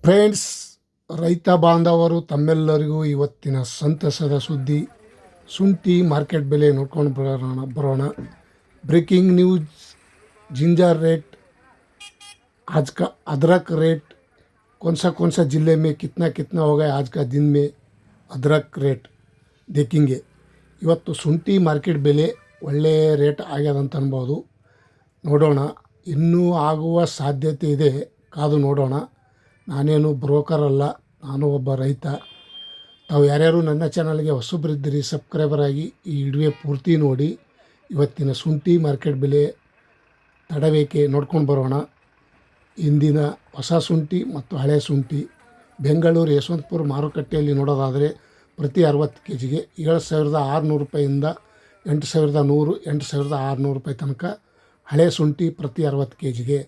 Friends, ರೈತ ಬಾಂಧವರು ತಮ್ಮೆಲ್ಲರಿಗೂ ಇವತ್ತಿನ ಸಂತಸದ ಸುದ್ದಿ. ಶುಂಠಿ ಮಾರ್ಕೆಟ್ ಬೆಲೆ ನೋಡ್ಕೊಂಡು ಬರೋಣ. ब्रेकिंग न्यूज़, जिंजर रेट, आज का अदरक रेट, कौन सा ज़िले में कितना कितना होगा आज का दिन में अदरक रेट देखेंगे. ಇವತ್ತು ಶುಂಠಿ ಮಾರ್ಕೆಟ್ ಬೆಲೆ ಒಳ್ಳೆಯ ರೇಟ್ ಆಗ್ಯದಂತ ಅನ್ಬೋದು. ನೋಡೋಣ, ಇನ್ನೂ ಆಗುವ ಸಾಧ್ಯತೆ ಇದೆ, ಕಾದು ನೋಡೋಣ. ನಾನೇನು ಬ್ರೋಕರ್ ಅಲ್ಲ, ನಾನು ಒಬ್ಬ ರೈತ. ತಾವು ಯಾರ್ಯಾರು ನನ್ನ ಚಾನಲ್ಗೆ ಹೊಸಬರಿದ್ದೀರಿ ಸಬ್ಸ್ಕ್ರೈಬರ್ ಆಗಿ ಈ ವಿಡಿಯೋ ಪೂರ್ತಿ ನೋಡಿ. ಇವತ್ತಿನ ಶುಂಠಿ ಮಾರ್ಕೆಟ್ ಬೆಲೆ ತಡವೇಕೆ ನೋಡ್ಕೊಂಡು ಬರೋಣ. ಇಂದಿನ ಹೊಸ ಶುಂಠಿ ಮತ್ತು ಹಳೆ ಶುಂಠಿ ಬೆಂಗಳೂರು ಯಶವಂತಪುರ ಮಾರುಕಟ್ಟೆಯಲ್ಲಿ ನೋಡೋದಾದರೆ ಪ್ರತಿ 60 ಕೆ ಜಿಗೆ 7,600 ರೂಪಾಯಿಂದ 8,100, 8,600 ರೂಪಾಯಿ ತನಕ ಹಳೆ ಶುಂಠಿ ಪ್ರತಿ 60 ಕೆ ಜಿಗೆ.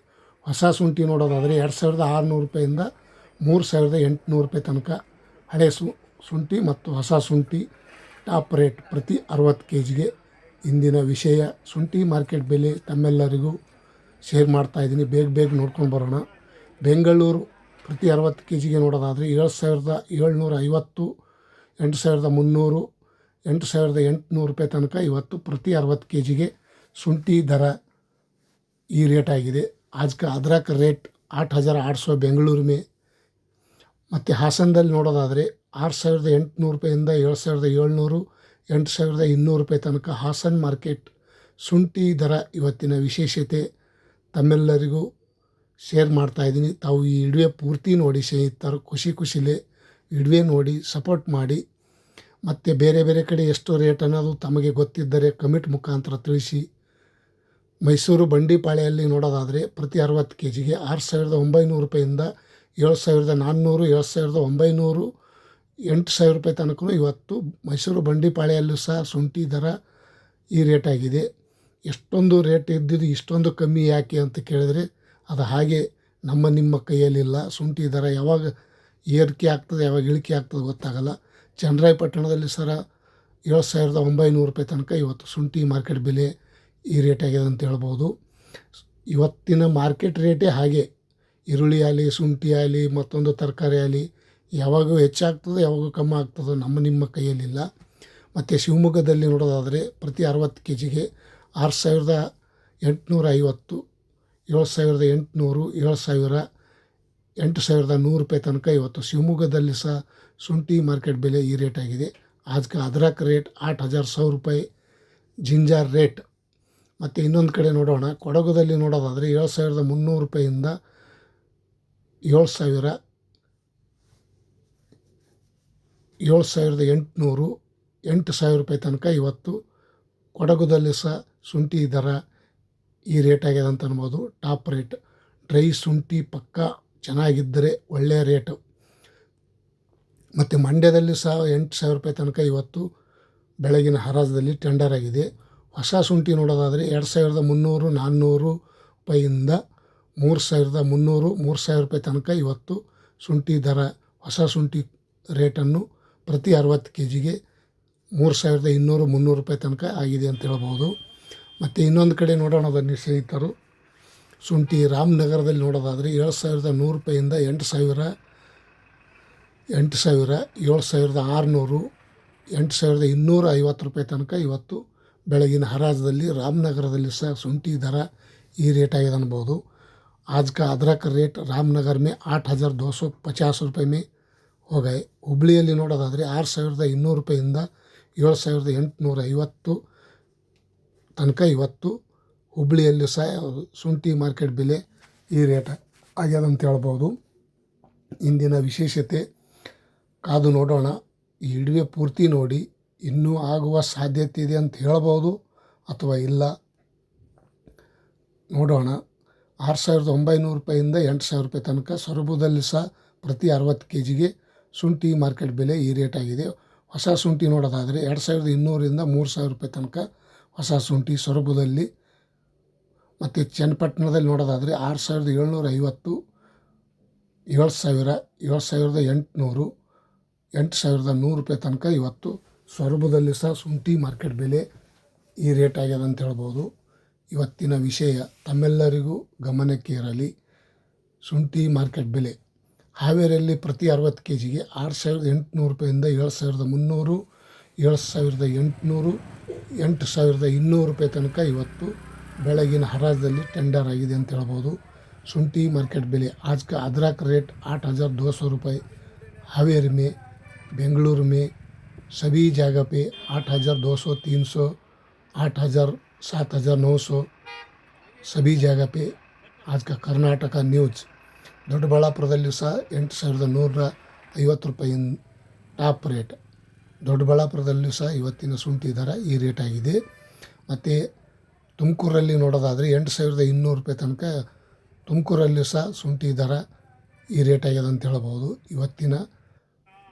ಹೊಸ ಶುಂಠಿ ನೋಡೋದಾದರೆ 2,600 ರೂಪಾಯಿಂದ 3,800 ರೂಪಾಯಿ ತನಕ ಹಳೆ ಶುಂಠಿ ಮತ್ತು ಹೊಸ ಶುಂಠಿ ಟಾಪ್ ರೇಟ್ ಪ್ರತಿ 60 ಕೆ ಜಿಗೆ. ಇಂದಿನ ವಿಷಯ ಶುಂಠಿ ಮಾರ್ಕೆಟ್ ಬೆಲೆ ತಮ್ಮೆಲ್ಲರಿಗೂ ಶೇರ್ ಮಾಡ್ತಾಯಿದ್ದೀನಿ. ಬೇಗ ನೋಡ್ಕೊಂಡು ಬರೋಣ. ಬೆಂಗಳೂರು ಪ್ರತಿ 60 ಕೆ ಜಿಗೆ ನೋಡೋದಾದರೆ 7,750, 8,300, 8,800 ರೂಪಾಯಿ ತನಕ ಇವತ್ತು ಪ್ರತಿ 60 ಕೆ ಜಿಗೆ ಶುಂಠಿ ದರ ಈ ರೇಟ್ ಆಗಿದೆ. आज का अदरक रेट 8,800 ಬೆಂಗಳೂರು ಮೇ. ಮತ್ತು ಹಾಸನದಲ್ಲಿ ನೋಡೋದಾದರೆ 6,800 ರೂಪಾಯಿಂದ 7,700, 8,200 ರೂಪಾಯಿ ತನಕ ಹಾಸನ್ ಮಾರ್ಕೆಟ್ ಶುಂಠಿ ದರ ಇವತ್ತಿನ ವಿಶೇಷತೆ ತಮ್ಮೆಲ್ಲರಿಗೂ ಶೇರ್ ಮಾಡ್ತಾಯಿದ್ದೀನಿ. ತಾವು ಈ ವಿಡಿಯೋ ಪೂರ್ತಿ ನೋಡಿ ಸ್ನೇಹಿತರು, ಖುಷಿಲೇ ವಿಡಿಯೋ ನೋಡಿ ಸಪೋರ್ಟ್ ಮಾಡಿ. ಮತ್ತು ಬೇರೆ ಕಡೆ ಎಷ್ಟು ರೇಟ್ ಅನ್ನೋದು ತಮಗೆ ಗೊತ್ತಿದ್ದರೆ ಕಮೆಂಟ್ ಮುಖಾಂತರ ತಿಳಿಸಿ. ಮೈಸೂರು ಬಂಡಿಪಾಳ್ಯಲ್ಲಿ ನೋಡೋದಾದರೆ ಪ್ರತಿ 60 ಕೆ ಜಿಗೆ 6,900 ರೂಪಾಯಿಂದ 7,400, 7,900, 8,000 ರೂಪಾಯಿ ತನಕ ಇವತ್ತು ಮೈಸೂರು ಬಂಡಿಪಾಳ್ಯಲ್ಲೂ ಸಹ ಶುಂಠಿ ದರ ಈ ರೇಟ್ ಆಗಿದೆ. ಎಷ್ಟೊಂದು ರೇಟ್ ಇದ್ದಿದ್ದು ಇಷ್ಟೊಂದು ಕಮ್ಮಿ ಯಾಕೆ ಅಂತ ಕೇಳಿದರೆ ಅದು ಹಾಗೆ ನಿಮ್ಮ ಕೈಯಲ್ಲಿಲ್ಲ. ಶುಂಠಿ ದರ ಯಾವಾಗ ಏರಿಕೆ ಆಗ್ತದೆ ಯಾವಾಗ ಇಳಿಕೆ ಆಗ್ತದೆ ಗೊತ್ತಾಗಲ್ಲ. ಚನ್ನರಾಯಪಟ್ಟಣದಲ್ಲಿ ಸರ 7,900 ರೂಪಾಯಿ ತನಕ ಇವತ್ತು ಶುಂಠಿ ಮಾರ್ಕೆಟ್ ಬೆಲೆ ಈ ರೇಟ್ ಆಗಿದೆ ಅಂತ ಹೇಳ್ಬೋದು. ಇವತ್ತಿನ ಮಾರ್ಕೆಟ್ ರೇಟೇ ಹಾಗೆ. ಈರುಳ್ಳಿ ಆಗಲಿ, ಶುಂಠಿ ಆಗಲಿ, ಮತ್ತೊಂದು ತರಕಾರಿ ಆಗಲಿ ಯಾವಾಗೂ ಹೆಚ್ಚಾಗ್ತದೆ ಯಾವಾಗೂ ಕಮ್ಮಿ ಆಗ್ತದೆ, ನಿಮ್ಮ ಕೈಯಲ್ಲಿಲ್ಲ. ಮತ್ತು ಶಿವಮೊಗ್ಗದಲ್ಲಿ ನೋಡೋದಾದರೆ ಪ್ರತಿ 60 ಕೆ ಜಿಗೆ 6,850, 7,800, 7,000, 8,100 ರೂಪಾಯಿ ತನಕ ಇವತ್ತು ಶಿವಮೊಗ್ಗದಲ್ಲಿ ಸಹ ಶುಂಠಿ ಮಾರ್ಕೆಟ್ ಬೆಲೆ ಈ ರೇಟ್ ಆಗಿದೆ. आज का अदरक रेट 8,100 ರೂಪಾಯಿ जिंजर रेट. ಮತ್ತು ಇನ್ನೊಂದು ಕಡೆ ನೋಡೋಣ, ಕೊಡಗುದಲ್ಲಿ ನೋಡೋದಾದರೆ 7,300 ರೂಪಾಯಿಂದ 7,000, 7,800, 8,000 ರೂಪಾಯಿ ತನಕ ಇವತ್ತು ಕೊಡಗುದಲ್ಲಿ ಸಹ ಶುಂಠಿ ದರ ಈ ರೇಟ್ ಆಗಿದೆ ಅಂತ ಅನ್ಬೋದು. ಟಾಪ್ ರೇಟ್ ಡ್ರೈ ಶುಂಠಿ ಪಕ್ಕ ಚೆನ್ನಾಗಿದ್ದರೆ ಒಳ್ಳೆಯ ರೇಟು. ಮತ್ತು ಮಂಡ್ಯದಲ್ಲಿ ಸಹ 8,000 ರೂಪಾಯಿ ತನಕ ಇವತ್ತು ಬೆಳಗಿನ ಹರಾಜದಲ್ಲಿ ಟೆಂಡರ್ ಆಗಿದೆ. ಹೊಸ ಶುಂಠಿ ನೋಡೋದಾದರೆ 2,300, 400 ರೂಪಾಯಿಂದ 3,300, 3,000 ರೂಪಾಯಿ ತನಕ ಇವತ್ತು ಶುಂಠಿ ದರ ಹೊಸ ಶುಂಠಿ ರೇಟನ್ನು ಪ್ರತಿ 60 ಕೆ ಜಿಗೆ 3,200, 300 ರೂಪಾಯಿ ತನಕ ಆಗಿದೆ ಅಂತ ಹೇಳ್ಬೋದು. ಮತ್ತು ಇನ್ನೊಂದು ಕಡೆ ನೋಡೋಣ ಬನ್ನಿ ಸ್ನೇಹಿತರು, ಶುಂಠಿ ರಾಮನಗರದಲ್ಲಿ ನೋಡೋದಾದರೆ 7,100 ರೂಪಾಯಿಂದ 8,000, 8,000, 7,600, 8,250 ರೂಪಾಯಿ ತನಕ ಇವತ್ತು ಬೆಳಗಿನ ಹರಾಜದಲ್ಲಿ ರಾಮನಗರದಲ್ಲಿ ಸಹ ಶುಂಠಿ ದರ ಈ ರೇಟ್ ಆಗಿದೆ ಅನ್ಬೋದು. आज का अदरक रेट रामनगर में 8,250 ರೂಪಾಯಿ ಮೇ हो गए. ಹುಬ್ಳಿಯಲ್ಲಿ ನೋಡೋದಾದರೆ 6,200 ರೂಪಾಯಿಂದ 7,850 ತನಕ ಇವತ್ತು ಹುಬ್ಳಿಯಲ್ಲಿ ಸಹ ಶುಂಠಿ ಮಾರ್ಕೆಟ್ ಬೆಲೆ ಈ ರೇಟ್ ಆಗ್ಯದಂತ ಹೇಳ್ಬೋದು. ಇಂದಿನ ವಿಶೇಷತೆ ಕಾದು ನೋಡೋಣ. ಈ ವಿಡಿಯೋ ಪೂರ್ತಿ ನೋಡಿ. ಇನ್ನೂ ಆಗುವ ಸಾಧ್ಯತೆ ಇದೆ ಅಂತ ಹೇಳ್ಬೋದು ಅಥವಾ ಇಲ್ಲ, ನೋಡೋಣ. 6,900 ರೂಪಾಯಿಂದ 8,000 ರೂಪಾಯಿ ತನಕ ಸೊರಬದಲ್ಲಿ ಸಹ ಪ್ರತಿ 60 ಕೆ ಜಿಗೆ ಶುಂಠಿ ಮಾರ್ಕೆಟ್ ಬೆಲೆ ಈ ರೇಟ್ ಆಗಿದೆ. ಹೊಸ ಶುಂಠಿ ನೋಡೋದಾದರೆ 2,200ರಿಂದ 3,000 ರೂಪಾಯಿ ತನಕ ಹೊಸ ಶುಂಠಿ ಸೊರಬದಲ್ಲಿ. ಮತ್ತು ಚನ್ನಪಟ್ಟಣದಲ್ಲಿ ನೋಡೋದಾದರೆ 6,750, 7,000, 7,800, 8,100 ರೂಪಾಯಿ ತನಕ ಇವತ್ತು ಸೊರಬದಲ್ಲಿ ಸಹ ಶುಂಠಿ ಮಾರ್ಕೆಟ್ ಬೆಲೆ ಈ ರೇಟ್ ಆಗ್ಯದ ಅಂತ ಹೇಳ್ಬೋದು. ಇವತ್ತಿನ ವಿಷಯ ತಮ್ಮೆಲ್ಲರಿಗೂ ಗಮನಕ್ಕೆ ಇರಲಿ. ಶುಂಠಿ ಮಾರ್ಕೆಟ್ ಬೆಲೆ ಹಾವೇರಿಯಲ್ಲಿ ಪ್ರತಿ 60 ಕೆ ಜಿಗೆ 6,800 ರೂಪಾಯಿಂದ 7,300, 7,800, 8,200 ರೂಪಾಯಿ ತನಕ ಇವತ್ತು ಬೆಳಗಿನ ಹರಾಜಲ್ಲಿ ಟೆಂಡರ್ ಆಗಿದೆ ಅಂತ ಹೇಳ್ಬೋದು. ಶುಂಠಿ ಮಾರ್ಕೆಟ್ ಬೆಲೆ आज का अदरक रेट 8,200 रुपये हावेरी में, बेंगलुरु में सभी जगह पे 8,200, 300, 8,000, 7,900 सभी जगह पे आज का कर्नाटಕ ನ್ಯೂಸ್. ದೊಡ್ಡಬಳ್ಳಾಪುರದಲ್ಲಿಯೂ ಸಹ 8,150 ರೂಪಾಯಿ ಟಾಪ್ ರೇಟ್. ದೊಡ್ಡಬಳ್ಳಾಪುರದಲ್ಲಿಯೂ ಸಹ ಇವತ್ತಿನ ಶುಂಠಿ ದರ ಈ ರೇಟ್ ಆಗಿದೆ. ಮತ್ತು ತುಮಕೂರಲ್ಲಿ ನೋಡೋದಾದರೆ 8,200 ರೂಪಾಯಿ ತನಕ ತುಮಕೂರಲ್ಲಿಯೂ ಸಹ ಶುಂಠಿ ದರ ಈ ರೇಟ್ ಆಗ್ಯದ ಅಂತ ಹೇಳ್ಬೋದು. ಇವತ್ತಿನ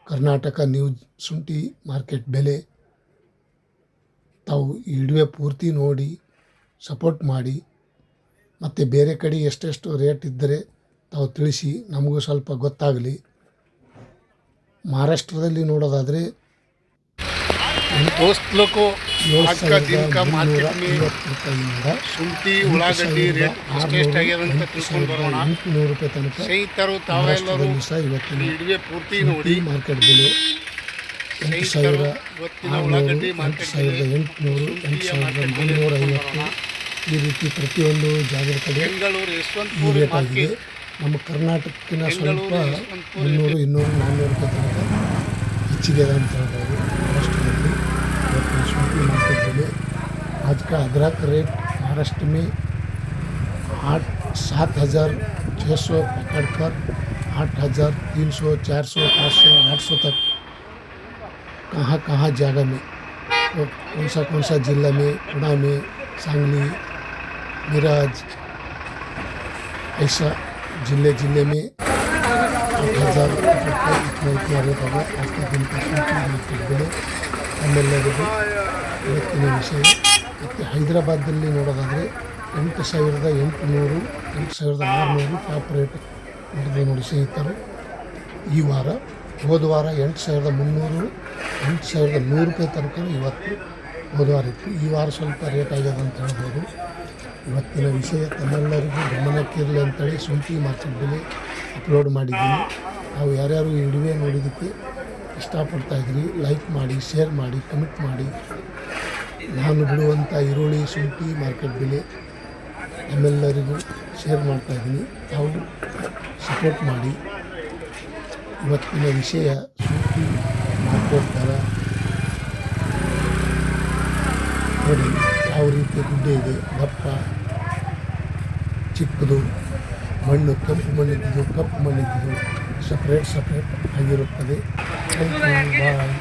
ಕರ್ನಾಟಕ ನ್ಯೂಸ್ ಶುಂಠಿ ಮಾರ್ಕೆಟ್ ಬೆಲೆ ತಾವು ಈ ವಿಡಿಯೋ ಪೂರ್ತಿ ನೋಡಿ ಸಪೋರ್ಟ್ ಮಾಡಿ, ಮತ್ತು ಬೇರೆ ಕಡೆ ಎಷ್ಟೆಷ್ಟು ರೇಟ್ ಇದ್ದರೆ ತಾವು ತಿಳಿಸಿ ನಮಗೂ ಸ್ವಲ್ಪ ಗೊತ್ತಾಗಲಿ. ಮಹಾರಾಷ್ಟ್ರದಲ್ಲಿ ನೋಡೋದಾದರೆ दोस्त लोग को आज का दिन का मार्केट में ಶುಂಠಿ ಉಳ್ಳಾಗಡ್ಡಿ ರೇಟ್ ಎಷ್ಟಾಗ್ಯದ ಅಂತ ತಿಳ್ಕೊಂಡು ಬರೋಣ. 800 ರೂಪಾಯಿ ತನಕ ಸ್ನೇಹಿತರು ತಾವೆಲ್ಲರೂ ಇವತ್ತಿನ ವಿಡಿಯೋ ಪೂರ್ತಿ ನೋಡಿ. ಮಾರ್ಕೆಟ್ ಬೆಲೆ 8,000, ಇವತ್ತಿನ ಉಳ್ಳಾಗಡ್ಡಿ ಮಾರ್ಕೆಟ್ ಬೆಲೆ 8,800, 8,450 ಈ ರೀತಿ ಪ್ರತಿಯೊಂದು ಜಾಗದ ಕಡೆ ಬೆಂಗಳೂರು ಈ ಯಶವಂತಪುರ ರೇಟ್ ಆಗಿದೆ. ಮಾರ್ಕೆಟ್ ನಮ್ಮ ಕರ್ನಾಟಕಕ್ಕಿಂತ ಸ್ವಲ್ಪ 300, 200, 400 ರೂಪಾಯಿ ತನಕ ಹೆಚ್ಚಿಗೆ ಅಂತ ಹೇಳ್ಬೋದು. ಮಹಾರಾಷ್ಟ್ರದಲ್ಲಿ ಇವತ್ತಿನ ಶುಂಠಿ ಮಾರ್ಕೆಟ್ ಬೆಲೆ आज का अदरक रेट महाराष्ट्र में 7,600 पकड़कर 8,300, 400, 500, 800 तक कहाँ जगह में, तो कौन सा जिला में, पुणे में, सांगली, मिराज, ऐसा जिले में 8,000 इतना रेट होगा. आज के दिन का शುಂಠಿ ಮಾರ್ಕೆಟ್ ಬೆಲೆ ನಮ್ಮೆಲ್ಲರಿಗೂ ಇವತ್ತಿನ ವಿಷಯ. ಮತ್ತು ಹೈದರಾಬಾದಲ್ಲಿ ನೋಡೋದಾದರೆ 8,800, 8,600 ಟಾಪ್ ರೇಟ್ ನಡೆದು ನೋಡಿ ಸ್ನೇಹಿತರು. ಈ ವಾರ ಹೋದ ವಾರ 8,300, 8,100 ರೂಪಾಯಿ ತನಕ ಇವತ್ತು ಹೋದ ವಾರ ಇತ್ತು. ಈ ವಾರ ಸ್ವಲ್ಪ ರೇಟ್ ಆಗ್ಯದ ಅಂತ ಹೇಳ್ಬೋದು. ಇವತ್ತಿನ ವಿಷಯ ತಮ್ಮೆಲ್ಲರಿಗೂ ಗಮನಕ್ಕಿರಲಿ ಅಂತೇಳಿ ಶುಂಠಿ ಮಾರ್ಕೆಟ್ ಬೆಲೆ ಅಪ್ಲೋಡ್ ಮಾಡಿದ್ದೀನಿ. ನಾವು ಯಾರ್ಯಾರು ಈ ವಿಡಿಯೋ ನೋಡಿದ್ದಕ್ಕೆ ಇಷ್ಟಪಡ್ತಾಯಿದ್ರಿ, ಲೈಕ್ ಮಾಡಿ, ಶೇರ್ ಮಾಡಿ, ಕಮೆಂಟ್ ಮಾಡಿ. ನಾನು ಬಿಡುವಂಥ ಈರುಳ್ಳಿ ಶುಂಠಿ ಮಾರ್ಕೆಟ್ ಬೆಲೆ ನಮ್ಮೆಲ್ಲರಿಗೂ ಶೇರ್ ಮಾಡ್ತಾಯಿದ್ದೀನಿ. ತಾವು ಸಪೋರ್ಟ್ ಮಾಡಿ. ಇವತ್ತಿನ ವಿಷಯ ಶುಂಠಿ ಮಾರ್ಕೆಟ್ ದರ ನೋಡಿ ಯಾವ ರೀತಿ ಗುಡ್ಡೆ ಇದೆ, ದಪ್ಪ, ಚಿಕ್ಕದು, ಮಣ್ಣು ಕೆಂಪು ಮಣ್ಣಿದ್ದು, ಕಪ್ಪು ಮಣ್ಣಿದ್ದು ಸಪ್ರೇಟ್ ಆಗಿರುತ್ತದೆ. Thank you, bye.